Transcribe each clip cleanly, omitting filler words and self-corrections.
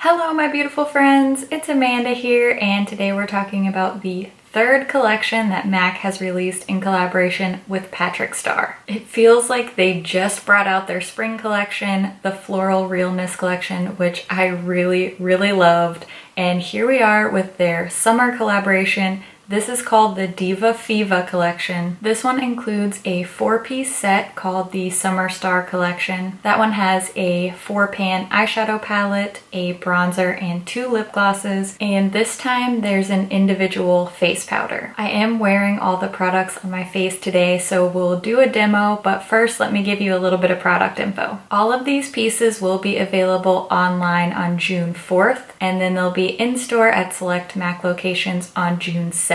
Hello my beautiful friends, it's Amanda here, and today we're talking about the third collection that MAC has released in collaboration with Patrick Starrr. It feels like they just brought out their spring collection, the Floral Realness collection, which I really loved, and here we are with their summer collaboration. This is called the Diva Feva collection. This one includes a 4-piece set called the Summer Star collection. That one has a 4-pan eyeshadow palette, a bronzer, and 2 lip glosses. And this time there's an individual face powder. I am wearing all the products on my face today, so we'll do a demo, but first let me give you a little bit of product info. All of these pieces will be available online on June 4th, and then they'll be in store at select MAC locations on June 7th.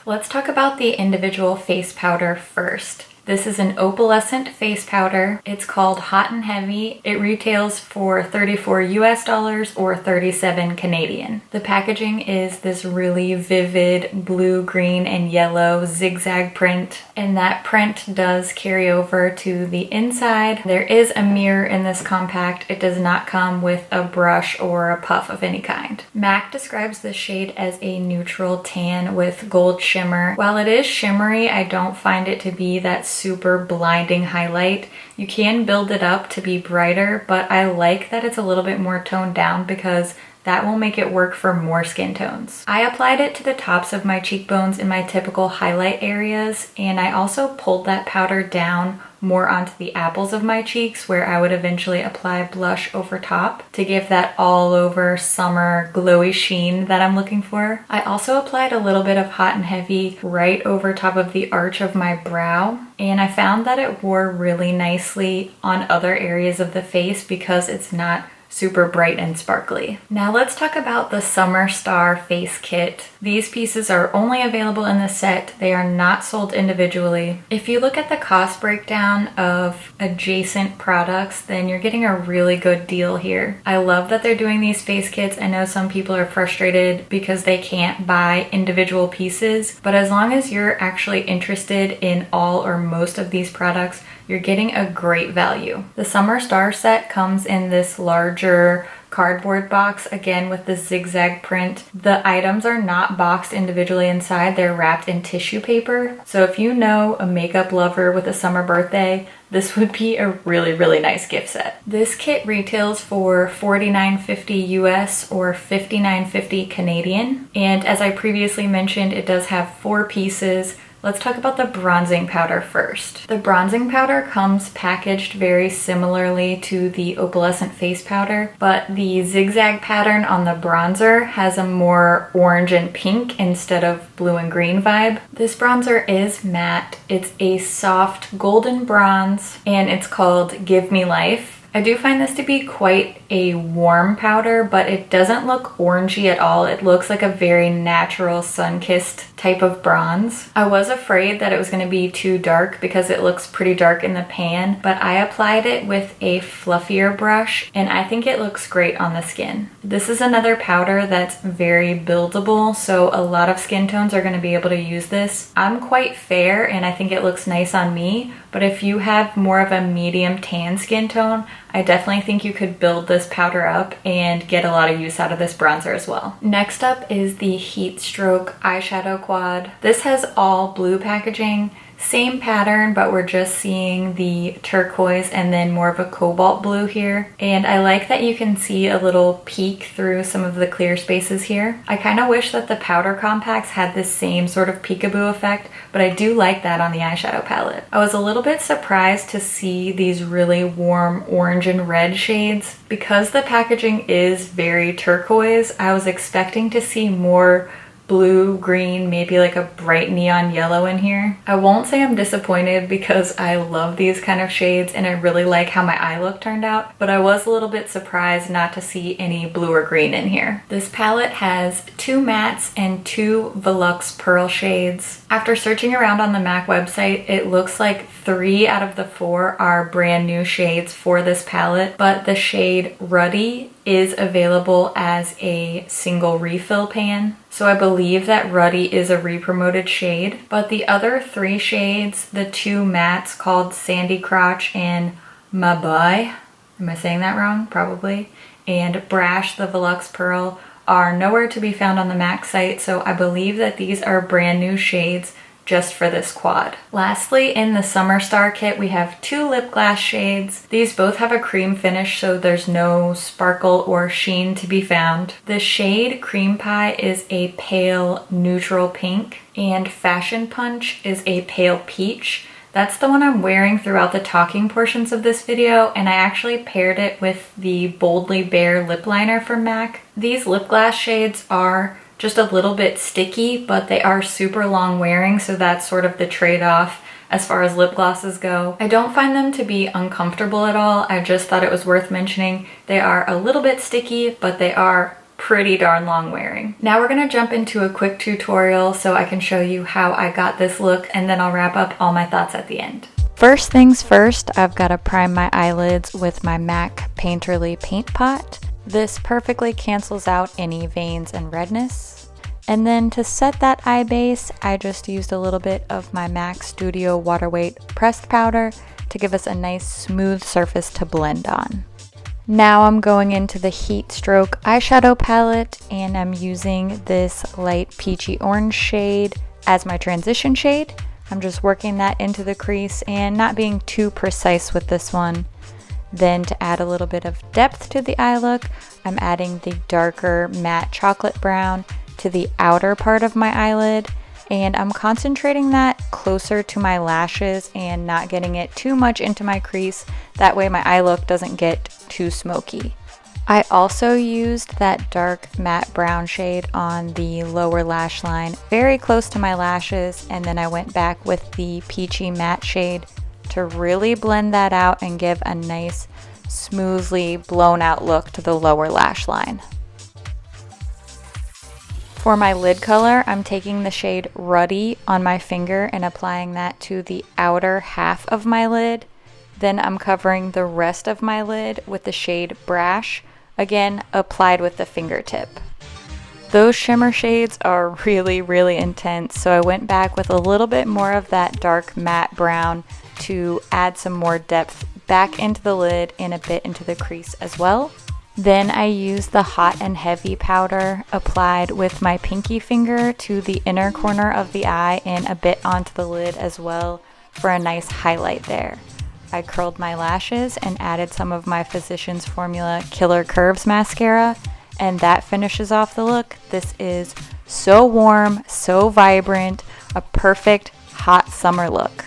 Let's talk about the individual face powder first. This is an opalescent face powder. It's called Hot and Heavy. It retails for $34 US or 37 Canadian. The packaging is this really vivid blue, green, and yellow zigzag print, and that print does carry over to the inside. There is a mirror in this compact. It does not come with a brush or a puff of any kind. MAC describes this shade as a neutral tan with gold shimmer. While it is shimmery, I don't find it to be that super blinding highlight. You can build it up to be brighter, but I like that it's a little bit more toned down because that will make it work for more skin tones. I applied it to the tops of my cheekbones in my typical highlight areas, and I also pulled that powder down more onto the apples of my cheeks where I would eventually apply blush over top to give that all over summer glowy sheen that I'm looking for. I also applied a little bit of Hot and Heavy right over top of the arch of my brow, and I found that it wore really nicely on other areas of the face because it's not super bright and sparkly. Now let's talk about the Summer Star face kit. These pieces are only available in the set. They are not sold individually. If you look at the cost breakdown of adjacent products, then you're getting a really good deal here. I love that they're doing these face kits. I know some people are frustrated because they can't buy individual pieces, but as long as you're actually interested in all or most of these products, you're getting a great value. The Summer Star set comes in this larger cardboard box, again with the zigzag print. The items are not boxed individually inside, they're wrapped in tissue paper. So if you know a makeup lover with a summer birthday, this would be a really nice gift set. This kit retails for $49.50 US or $59.50 Canadian. And as I previously mentioned, it does have 4 pieces. Let's talk about the bronzing powder first. The bronzing powder comes packaged very similarly to the opalescent face powder, but the zigzag pattern on the bronzer has a more orange and pink instead of blue and green vibe. This bronzer is matte. It's a soft golden bronze, and it's called Give Me Life. I do find this to be quite a warm powder, but it doesn't look orangey at all. It looks like a very natural sun-kissed type of bronze. I was afraid that it was going to be too dark because it looks pretty dark in the pan, but I applied it with a fluffier brush, and I think it looks great on the skin. This is another powder that's very buildable, so a lot of skin tones are going to be able to use this. I'm quite fair, and I think it looks nice on me, but if you have more of a medium tan skin tone, I definitely think you could build this powder up and get a lot of use out of this bronzer as well. Next up is the Heat Stroke Eyeshadow Quad. This has all blue packaging. Same pattern, but we're just seeing the turquoise and then more of a cobalt blue here. And I like that you can see a little peek through some of the clear spaces here. I kind of wish that the powder compacts had this same sort of peekaboo effect, but I do like that on the eyeshadow palette. I was a little bit surprised to see these really warm orange and red shades. Because the packaging is very turquoise, I was expecting to see more blue, green, maybe like a bright neon yellow in here. I won't say I'm disappointed because I love these kind of shades and I really like how my eye look turned out, but I was a little bit surprised not to see any blue or green in here. This palette has 2 mattes and 2 Velux Pearl shades. After searching around on the MAC website, it looks like 3 out of the 4 are brand new shades for this palette, but the shade Ruddy is available as a single refill pan. So I believe that Ruddy is a re-promoted shade, but the other 3 shades, the 2 mattes called Sandy Crotch and My Boy, am I saying that wrong? Probably. and Brash, the Volux Pearl, are nowhere to be found on the MAC site, so I believe that these are brand new shades just for this quad. Lastly, in the Summer Star kit, we have 2 lip gloss shades. These both have a cream finish, so there's no sparkle or sheen to be found. The shade Cream Pie is a pale neutral pink, and Fashion Punch is a pale peach. That's the one I'm wearing throughout the talking portions of this video, and I actually paired it with the Boldly Bare lip liner from MAC. These lip gloss shades are just a little bit sticky, but they are super long wearing, so that's sort of the trade-off as far as lip glosses go. I don't find them to be uncomfortable at all. I just thought it was worth mentioning. They are a little bit sticky, but they are pretty darn long wearing. Now we're gonna jump into a quick tutorial so I can show you how I got this look, and then I'll wrap up all my thoughts at the end. First things first, I've got to prime my eyelids with my MAC Painterly Paint Pot. This perfectly cancels out any veins and redness. And then to set that eye base, I just used a little bit of my MAC Studio Water Weight pressed powder to give us a nice smooth surface to blend on. Now I'm going into the Heat Stroke eyeshadow palette, and I'm using this light peachy orange shade as my transition shade. I'm just working that into the crease and not being too precise with this one. Then to add a little bit of depth to the eye look, I'm adding the darker matte chocolate brown to the outer part of my eyelid, and I'm concentrating that closer to my lashes and not getting it too much into my crease. That way my eye look doesn't get too smoky. I also used that dark matte brown shade on the lower lash line, very close to my lashes, and then I went back with the peachy matte shade to really blend that out and give a nice, smoothly blown out look to the lower lash line. For my lid color, I'm taking the shade Ruddy on my finger and applying that to the outer half of my lid. Then I'm covering the rest of my lid with the shade Brash, again applied with the fingertip. Those shimmer shades are really, really intense, so I went back with a little bit more of that dark matte brown to add some more depth back into the lid and a bit into the crease as well. Then I used the Hot and Heavy powder applied with my pinky finger to the inner corner of the eye and a bit onto the lid as well for a nice highlight there. I curled my lashes and added some of my Physicians Formula Killer Curves mascara, and that finishes off the look. This is so warm, so vibrant, a perfect hot summer look.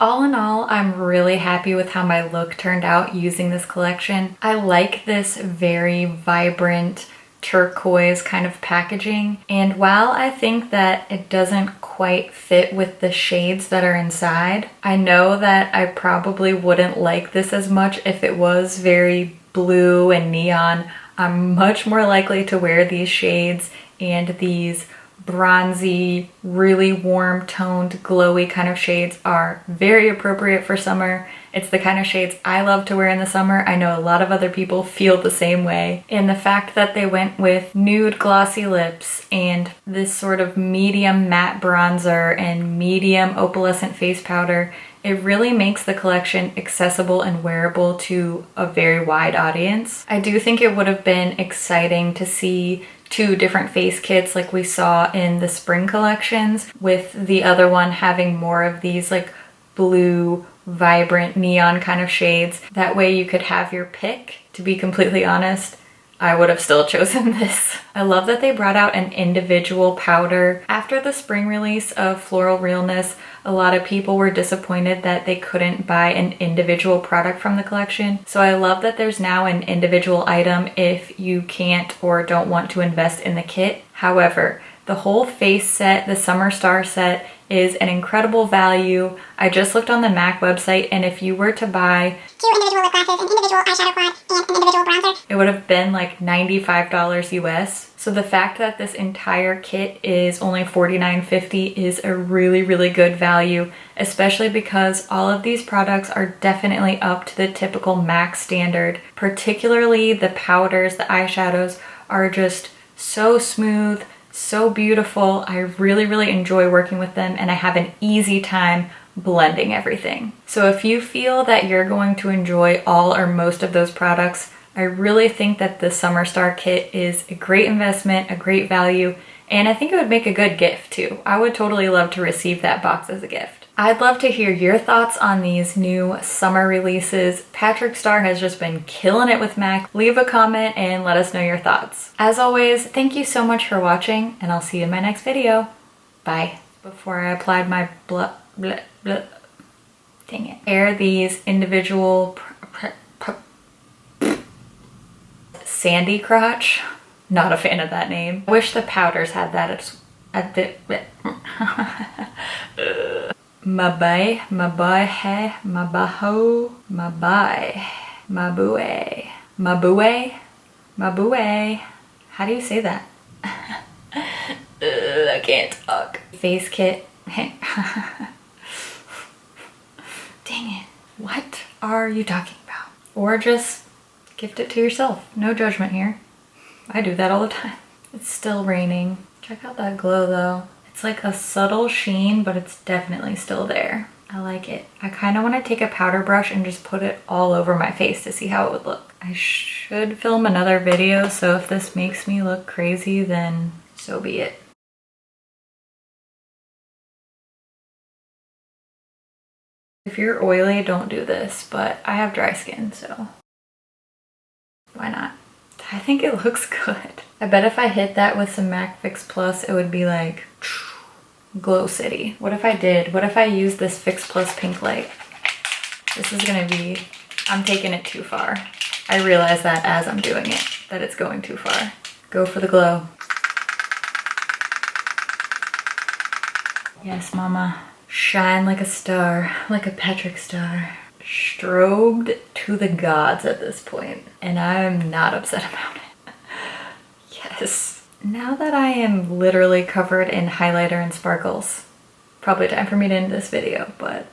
All in all, I'm really happy with how my look turned out using this collection. I like this very vibrant turquoise kind of packaging, and while I think that it doesn't quite fit with the shades that are inside, I know that I probably wouldn't like this as much if it was very blue and neon. I'm much more likely to wear these shades and these bronzy, really warm toned, glowy kind of shades are very appropriate for summer. It's the kind of shades I love to wear in the summer. I know a lot of other people feel the same way. And the fact that they went with nude glossy lips and this sort of medium matte bronzer and medium opalescent face powder, it really makes the collection accessible and wearable to a very wide audience. I do think it would have been exciting to see 2 different face kits like we saw in the spring collections, with the other one having more of these like blue, vibrant neon kind of shades. That way you could have your pick. To be completely honest, I would have still chosen this. I love that they brought out an individual powder. After the spring release of Floral Realness, a lot of people were disappointed that they couldn't buy an individual product from the collection. So I love that there's now an individual item if you can't or don't want to invest in the kit. However, the whole face set, the Summer Star set, is an incredible value. I just looked on the MAC website, and if you were to buy 2 individual lip glosses, an individual eyeshadow quad, and an individual bronzer, it would have been like $95 US. So the fact that this entire kit is only $49.50 is a really, really good value, especially because all of these products are definitely up to the typical MAC standard. Particularly the powders, the eyeshadows are just so smooth, so beautiful. I really, really enjoy working with them, and I have an easy time blending everything. So if you feel that you're going to enjoy all or most of those products, I really think that the Summer Star kit is a great investment, a great value, and I think it would make a good gift too. I would totally love to receive that box as a gift. I'd love to hear your thoughts on these new summer releases. Patrick Starrr has just been killing it with MAC. Leave a comment and let us know your thoughts. As always, thank you so much for watching, and I'll see you in my next video. Bye. Before I applied my dang it. Air these individual Sandy Crotch. Not a fan of that name. I wish the powders had that. It's a bit. Mabai, mabahe, mabaho, mabai, mabue, mabue, mabue. How do you say that? I can't talk. Face kit. Dang it. What are you talking about? Or just gift it to yourself. No judgment here. I do that all the time. It's still raining. Check out that glow though. It's like a subtle sheen, but it's definitely still there. I like it. I kind of want to take a powder brush and just put it all over my face to see how it would look. I should film another video, so if this makes me look crazy, then so be it. If you're oily, don't do this, but I have dry skin, so why not? I think it looks good. I bet if I hit that with some MAC Fix Plus, it would be like Glow City. What if I did? What if I used this Fix Plus pink light? This is gonna be, I'm taking it too far. I realize that as I'm doing it, that it's going too far. Go for the glow. Yes, mama. Shine like a star, like a Patrick Starrr. Strobed to the gods at this point, and I'm not upset about it. Yes. Now that I am literally covered in highlighter and sparkles, probably time for me to end this video, but